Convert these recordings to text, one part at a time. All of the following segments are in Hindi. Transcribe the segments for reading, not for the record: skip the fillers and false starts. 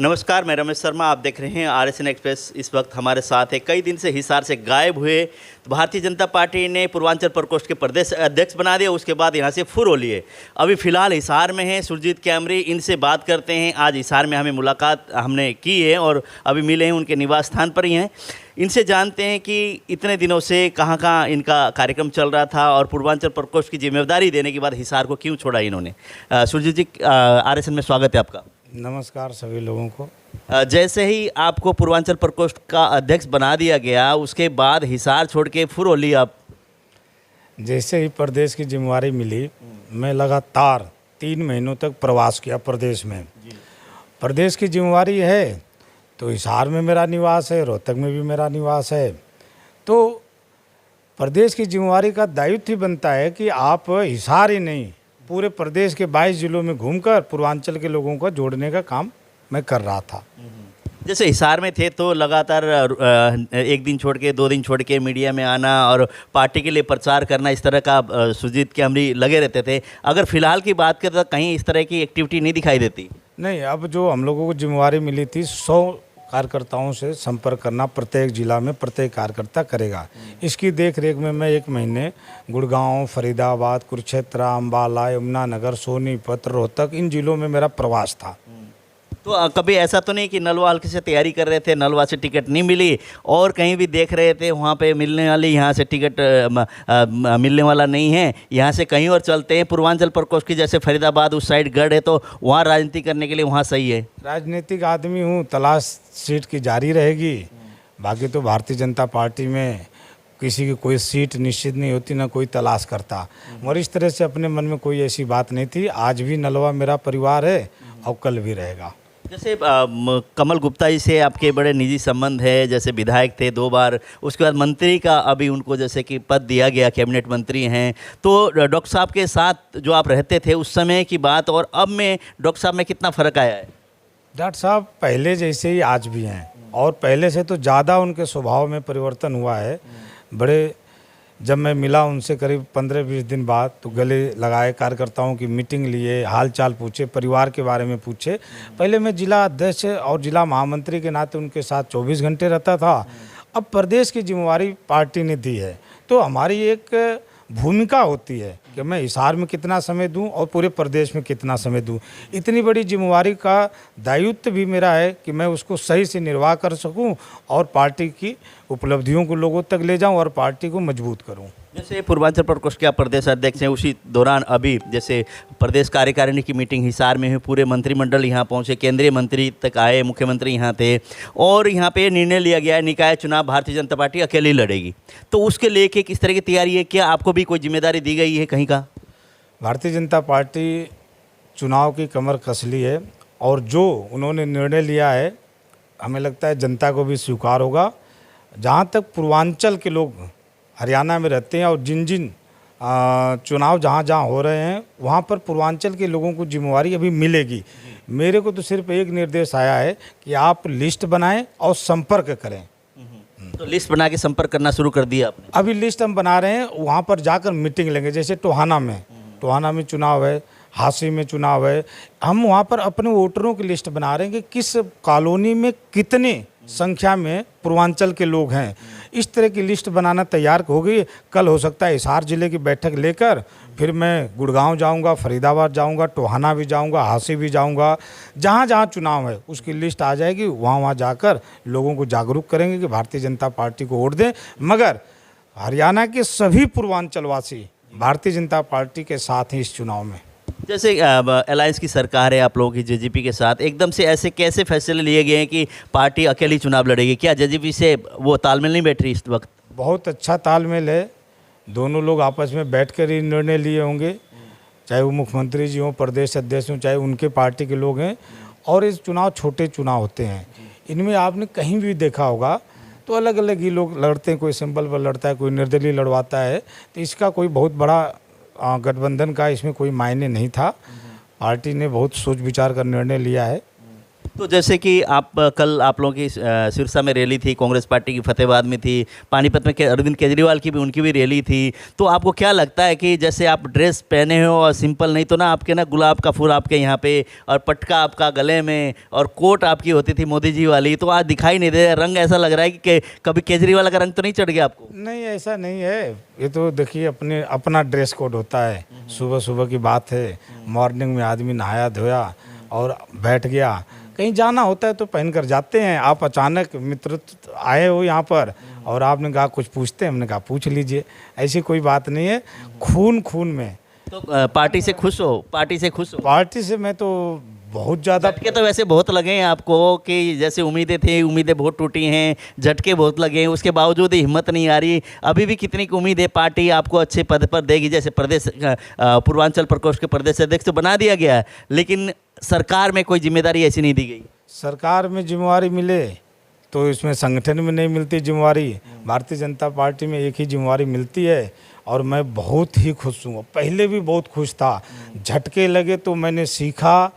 नमस्कार, मैं रमेश शर्मा। आप देख रहे हैं RSN एक्सप्रेस। इस वक्त हमारे साथ है, कई दिन से हिसार से गायब हुए तो भारतीय जनता पार्टी ने पूर्वांचल प्रकोष्ठ के प्रदेश अध्यक्ष बना दिया। उसके बाद यहाँ से फुर हो लिए। अभी फिलहाल हिसार में हैं सुरजीत कैमरे, इनसे बात करते हैं। आज हिसार में हमें मुलाकात हमने की है और अभी मिले हैं, उनके निवास स्थान पर ही हैं। इनसे जानते हैं कि इतने दिनों से कहाँ कहाँ इनका कार्यक्रम चल रहा था और पूर्वांचल प्रकोष्ठ की जिम्मेदारी देने के बाद हिसार को क्यों छोड़ा इन्होंने। सुरजीत जी, RSN में स्वागत है आपका। नमस्कार सभी लोगों को। जैसे ही आपको पूर्वांचल प्रकोष्ठ का अध्यक्ष बना दिया गया, उसके बाद हिसार छोड़ के फुर हो ली आप। जैसे ही प्रदेश की जिम्मेवारी मिली, मैं लगातार 3 महीनों तक प्रवास किया प्रदेश में। प्रदेश की जिम्मेवारी है तो हिसार में मेरा निवास है, रोहतक में भी मेरा निवास है। तो प्रदेश की जिम्मेवारी का दायित्व ही बनता है कि आप हिसार ही नहीं, पूरे प्रदेश के 22 जिलों में घूमकर पूर्वांचल के लोगों को जोड़ने का काम मैं कर रहा था। जैसे हिसार में थे तो लगातार एक दिन छोड़ के 2 दिन छोड़ के मीडिया में आना और पार्टी के लिए प्रचार करना, इस तरह का सुरजीत कैमरे लगे रहते थे। अगर फिलहाल की बात करें तो कहीं इस तरह की एक्टिविटी नहीं दिखाई देती। नहीं, अब जो हम लोगों को जिम्मेवारी मिली थी 100 कार्यकर्ताओं से संपर्क करना, प्रत्येक जिला में प्रत्येक कार्यकर्ता करेगा। इसकी देख रेख में मैं 1 महीने गुड़गांव, फरीदाबाद, कुरुक्षेत्र, अम्बाला, यमुनानगर, सोनीपत, रोहतक, इन जिलों में मेरा प्रवास था। तो कभी ऐसा तो नहीं कि नलवा हल्के से तैयारी कर रहे थे, नलवा से टिकट नहीं मिली और कहीं भी देख रहे थे वहाँ पे मिलने वाली, यहाँ से टिकट मिलने वाला नहीं है, यहाँ से कहीं और चलते हैं पूर्वांचल प्रकोष्ठ की, जैसे फरीदाबाद उस साइड गढ़ है तो वहाँ राजनीति करने के लिए वहाँ सही है। राजनीतिक आदमी हूँ, तलाश सीट की जारी रहेगी। बाकी तो भारतीय जनता पार्टी में किसी की कोई सीट निश्चित नहीं होती, ना कोई तलाश करता। और इस तरह से अपने मन में कोई ऐसी बात नहीं थी। आज भी नलवा मेरा परिवार है और कल भी रहेगा। जैसे कमल गुप्ता जी से आपके बड़े निजी संबंध है, जैसे विधायक थे 2 बार, उसके बाद मंत्री का अभी उनको जैसे कि पद दिया गया, कैबिनेट मंत्री हैं। तो डॉक्टर साहब के साथ जो आप रहते थे उस समय की बात और अब में डॉक्टर साहब में कितना फ़र्क आया है? डॉक्टर साहब पहले जैसे ही आज भी हैं और पहले से तो ज़्यादा उनके स्वभाव में परिवर्तन हुआ है। बड़े, जब मैं मिला उनसे करीब 15-20 दिन बाद तो गले लगाए, कार्यकर्ताओं की मीटिंग लिए, हालचाल पूछे, परिवार के बारे में पूछे। पहले मैं जिला अध्यक्ष और जिला महामंत्री के नाते उनके साथ 24 घंटे रहता था। अब प्रदेश की जिम्मेवारी पार्टी ने दी है तो हमारी एक भूमिका होती है कि मैं हिसार में कितना समय दूं और पूरे प्रदेश में कितना समय दूं। इतनी बड़ी जिम्मेवारी का दायित्व भी मेरा है कि मैं उसको सही से निर्वाह कर सकूं और पार्टी की उपलब्धियों को लोगों तक ले जाऊं और पार्टी को मजबूत करूं। जैसे पूर्वांचल प्रकोष्ठ के आप प्रदेश अध्यक्ष हैं, उसी दौरान अभी जैसे प्रदेश कार्यकारिणी की मीटिंग हिसार में हुई, पूरे मंत्रिमंडल यहाँ पहुँचे, केंद्रीय मंत्री तक आए, मुख्यमंत्री यहाँ थे और यहाँ पे निर्णय लिया गया है निकाय चुनाव भारतीय जनता पार्टी अकेली लड़ेगी। तो उसके लेके किस तरह की तैयारी है? क्या आपको भी कोई जिम्मेदारी दी गई है कहीं का? भारतीय जनता पार्टी चुनाव की कमर कस ली है और जो उन्होंने निर्णय लिया है हमें लगता है जनता को भी स्वीकार होगा। जहाँ तक पूर्वांचल के लोग हरियाणा में रहते हैं और जिन जिन चुनाव जहाँ जहाँ हो रहे हैं वहाँ पर पूर्वांचल के लोगों को जिम्मेवारी अभी मिलेगी। मेरे को तो सिर्फ एक निर्देश आया है कि आप लिस्ट बनाएं और संपर्क करें। तो लिस्ट बना के संपर्क करना शुरू कर दिया आपने? अभी लिस्ट हम बना रहे हैं, वहाँ पर जाकर मीटिंग लेंगे। जैसे टोहाना में चुनाव है, हांसी में चुनाव है। हम वहाँ पर अपने वोटरों की लिस्ट बना रहे हैं कि किस कॉलोनी में कितने संख्या में पूर्वांचल के लोग हैं। इस तरह की लिस्ट बनाना तैयार हो गई। कल हो सकता है हिसार जिले की बैठक लेकर फिर मैं गुड़गांव जाऊंगा, फरीदाबाद जाऊंगा, टोहाना भी जाऊंगा, हांसी भी जाऊंगा। जहां जहां चुनाव है उसकी लिस्ट आ जाएगी, वहां वहां जाकर लोगों को जागरूक करेंगे कि भारतीय जनता पार्टी को वोट दें। मगर हरियाणा के सभी पूर्वांचलवासी भारतीय जनता पार्टी के साथ हैं इस चुनाव में। जैसे अलायंस की सरकार है आप लोगों की जेजेपी के साथ, एकदम से ऐसे कैसे फैसले लिए गए हैं कि पार्टी अकेली चुनाव लड़ेगी? क्या जेजेपी से वो तालमेल नहीं बैठ रही इस वक्त? बहुत अच्छा तालमेल है। दोनों लोग आपस में बैठकर ही निर्णय लिए होंगे, चाहे वो मुख्यमंत्री जी हों, प्रदेश अध्यक्ष हों, चाहे उनके पार्टी के लोग हैं। और इस चुनाव छोटे चुनाव होते हैं, इनमें आपने कहीं भी देखा होगा तो अलग अलग ही लोग लड़ते हैं। कोई सिंबल पर लड़ता है, कोई निर्दलीय लड़वाता है। तो इसका कोई बहुत बड़ा गठबंधन का इसमें कोई मायने नहीं था। पार्टी ने बहुत सोच विचार कर निर्णय लिया है। तो जैसे कि आप कल आप लोगों की सिरसा में रैली थी, कांग्रेस पार्टी की फतेहाबाद में थी, पानीपत में अरविंद केजरीवाल की भी उनकी भी रैली थी, तो आपको क्या लगता है कि जैसे आप ड्रेस पहने हो और सिंपल नहीं तो ना आपके ना गुलाब का फूल आपके यहाँ पे और पटका आपका गले में और कोट आपकी होती थी मोदी जी वाली, तो आज दिखाई नहीं दे रहा, रंग ऐसा लग रहा है कि कभी केजरीवाल का रंग तो नहीं चढ़ गया आपको? नहीं, ऐसा नहीं है। ये तो देखिए अपने अपना ड्रेस कोड होता है। सुबह सुबह की बात है, मॉर्निंग में आदमी नहाया धोया और बैठ गया, कहीं जाना होता है तो पहन कर जाते हैं। आप अचानक मित्र आए हो यहाँ पर और आपने कहा कुछ पूछते हैं, हमने कहा पूछ लीजिए, ऐसी कोई बात नहीं है। खून खून में। तो पार्टी से खुश हो? पार्टी से खुश हो? पार्टी से मैं तो बहुत ज़्यादा। झटके तो वैसे बहुत लगे हैं आपको कि जैसे उम्मीदें थी, उम्मीदें बहुत टूटी हैं, झटके बहुत लगे हैं, उसके बावजूद हिम्मत नहीं आ रही। अभी भी कितनी की उम्मीद है पार्टी आपको अच्छे पद पर देगी? जैसे प्रदेश पूर्वांचल प्रकोष्ठ के प्रदेश अध्यक्ष तो बना दिया गया है, लेकिन सरकार में कोई जिम्मेदारी ऐसी नहीं दी गई। सरकार में जिम्मेवारी मिले तो इसमें संगठन में नहीं मिलती जिम्मेवारी। भारतीय जनता पार्टी में एक ही जिम्मेवारी मिलती है और मैं बहुत ही खुश हूँ। पहले भी बहुत खुश था, झटके लगे तो मैंने सीखा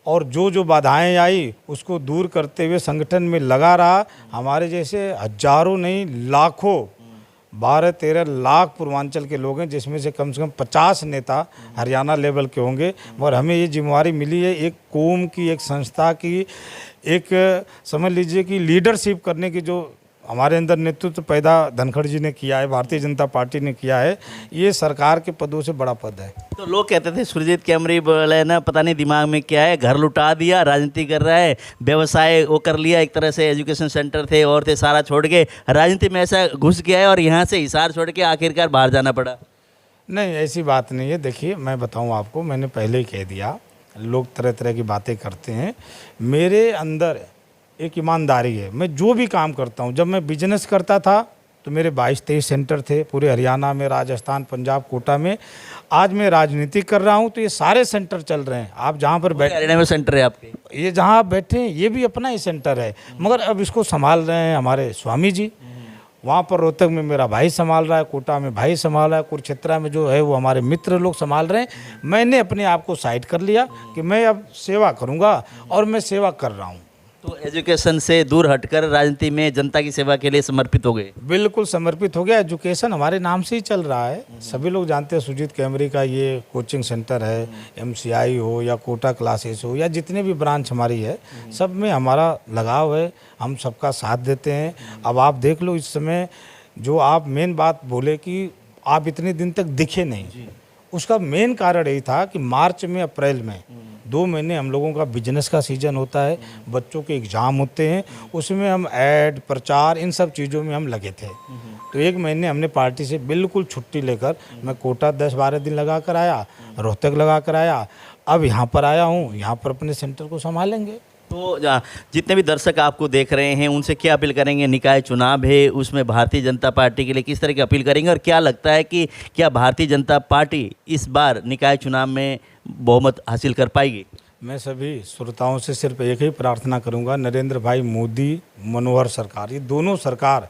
और जो बाधाएं आई उसको दूर करते हुए संगठन में लगा रहा। हमारे जैसे हजारों नहीं लाखों 12-13 लाख पूर्वांचल के लोग हैं, जिसमें से कम 50 नेता हरियाणा लेवल के होंगे। और हमें ये जिम्मेवारी मिली है एक कौम की, एक संस्था की, एक समझ लीजिए कि लीडरशिप करने की, जो हमारे अंदर नेतृत्व पैदा धनखड़ जी ने किया है, भारतीय जनता पार्टी ने किया है। ये सरकार के पदों से बड़ा पद है। तो लोग कहते थे सुरजीत कैमरी बोले ना, पता नहीं दिमाग में क्या है, घर लुटा दिया, राजनीति कर रहा है, व्यवसाय वो कर लिया, एक तरह से एजुकेशन सेंटर थे और थे, सारा छोड़ के राजनीति में ऐसा घुस गया है और यहाँ से हिसार छोड़ के आखिरकार बाहर जाना पड़ा। नहीं, ऐसी बात नहीं है। देखिए मैं बताऊँ आपको, मैंने पहले ही कह दिया, लोग तरह तरह की बातें करते हैं। मेरे अंदर एक ईमानदारी है। मैं जो भी काम करता हूँ, जब मैं बिजनेस करता था तो मेरे 22-23 सेंटर थे पूरे हरियाणा में, राजस्थान, पंजाब, कोटा में। आज मैं राजनीति कर रहा हूँ तो ये सारे सेंटर चल रहे हैं। आप जहाँ पर बैठे, हरियाणा में सेंटर है आपके, ये जहाँ आप बैठे हैं ये भी अपना ही सेंटर है, मगर अब इसको संभाल रहे हैं हमारे स्वामी जी। वहाँ पर रोहतक में मेरा भाई संभाल रहा है, कोटा में भाई संभाल रहा है, कुरुक्षेत्र में जो है वो हमारे मित्र लोग संभाल रहे हैं। मैंने अपने आप को साइड कर लिया कि मैं अब सेवा करूँगा और मैं सेवा कर रहा हूँ। तो एजुकेशन से दूर हटकर राजनीति में जनता की सेवा के लिए समर्पित हो गए? बिल्कुल समर्पित हो गया। एजुकेशन हमारे नाम से ही चल रहा है। सभी लोग जानते हैं सुरजीत कैमरी का ये कोचिंग सेंटर है, MCI हो या कोटा क्लासेस हो या जितने भी ब्रांच हमारी है, सब में हमारा लगाव है। हम सबका साथ देते हैं। अब आप देख लो, इस समय जो आप मेन बात बोले कि आप इतने दिन तक दिखे नहीं, उसका मेन कारण यही था कि मार्च में, अप्रैल में 2 महीने हम लोगों का बिजनेस का सीजन होता है, बच्चों के एग्ज़ाम होते हैं, उसमें हम ऐड, प्रचार, इन सब चीज़ों में हम लगे थे। तो 1 महीने हमने पार्टी से बिल्कुल छुट्टी लेकर मैं कोटा 10-12 दिन लगा कर आया, रोहतक लगा कर आया, अब यहाँ पर आया हूँ। यहाँ पर अपने सेंटर को संभालेंगे। तो जितने भी दर्शक आपको देख रहे हैं उनसे क्या अपील करेंगे? निकाय चुनाव है, उसमें भारतीय जनता पार्टी के लिए किस तरह की अपील करेंगे और क्या लगता है कि क्या भारतीय जनता पार्टी इस बार निकाय चुनाव में बहुमत हासिल कर पाएगी? मैं सभी श्रोताओं से सिर्फ एक ही प्रार्थना करूंगा, नरेंद्र भाई मोदी, मनोहर सरकार, ये दोनों सरकार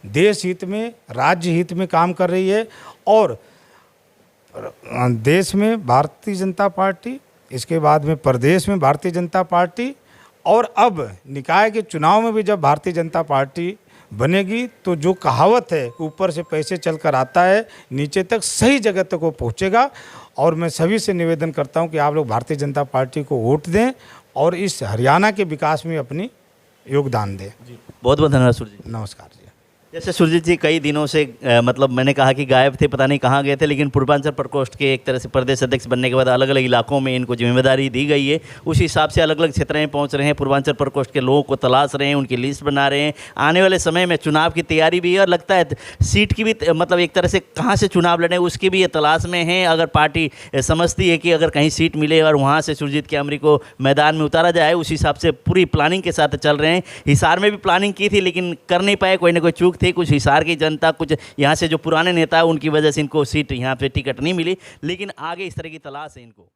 देश हित में, राज्य हित में काम कर रही है। और देश में भारतीय जनता पार्टी, इसके बाद में प्रदेश में भारतीय जनता पार्टी, और अब निकाय के चुनाव में भी जब भारतीय जनता पार्टी बनेगी तो जो कहावत है ऊपर से पैसे चलकर आता है, नीचे तक सही जगह तक वो पहुँचेगा। और मैं सभी से निवेदन करता हूं कि आप लोग भारतीय जनता पार्टी को वोट दें और इस हरियाणा के विकास में अपनी योगदान दें। बहुत बहुत धन्यवाद सुरजीत। नमस्कार जी। जैसे सुरजीत जी कई दिनों से मतलब मैंने कहा कि गायब थे, पता नहीं कहाँ गए थे, लेकिन पूर्वांचल प्रकोष्ठ के एक तरह से प्रदेश अध्यक्ष बनने के बाद अलग अलग इलाकों में इनको जिम्मेदारी दी गई है। उस हिसाब से अलग अलग क्षेत्र में पहुँच रहे हैं, पूर्वांचल प्रकोष्ठ के लोगों को तलाश रहे हैं, उनकी लिस्ट बना रहे हैं। आने वाले समय में चुनाव की तैयारी भी है और लगता है सीट की भी, मतलब एक तरह से कहाँ से चुनाव लड़े उसकी भी ये तलाश में है। अगर पार्टी समझती है कि अगर कहीं सीट मिले और वहाँ से सुरजीत कैमरी को मैदान में उतारा जाए, उस हिसाब से पूरी प्लानिंग के साथ चल रहे हैं। हिसार में भी प्लानिंग की थी लेकिन कर नहीं पाए, कोई ना कोई चूक थी। कुछ हिसार की जनता, कुछ यहाँ से जो पुराने नेता है उनकी वजह से इनको सीट यहाँ पे टिकट नहीं मिली, लेकिन आगे इस तरह की तलाश है इनको।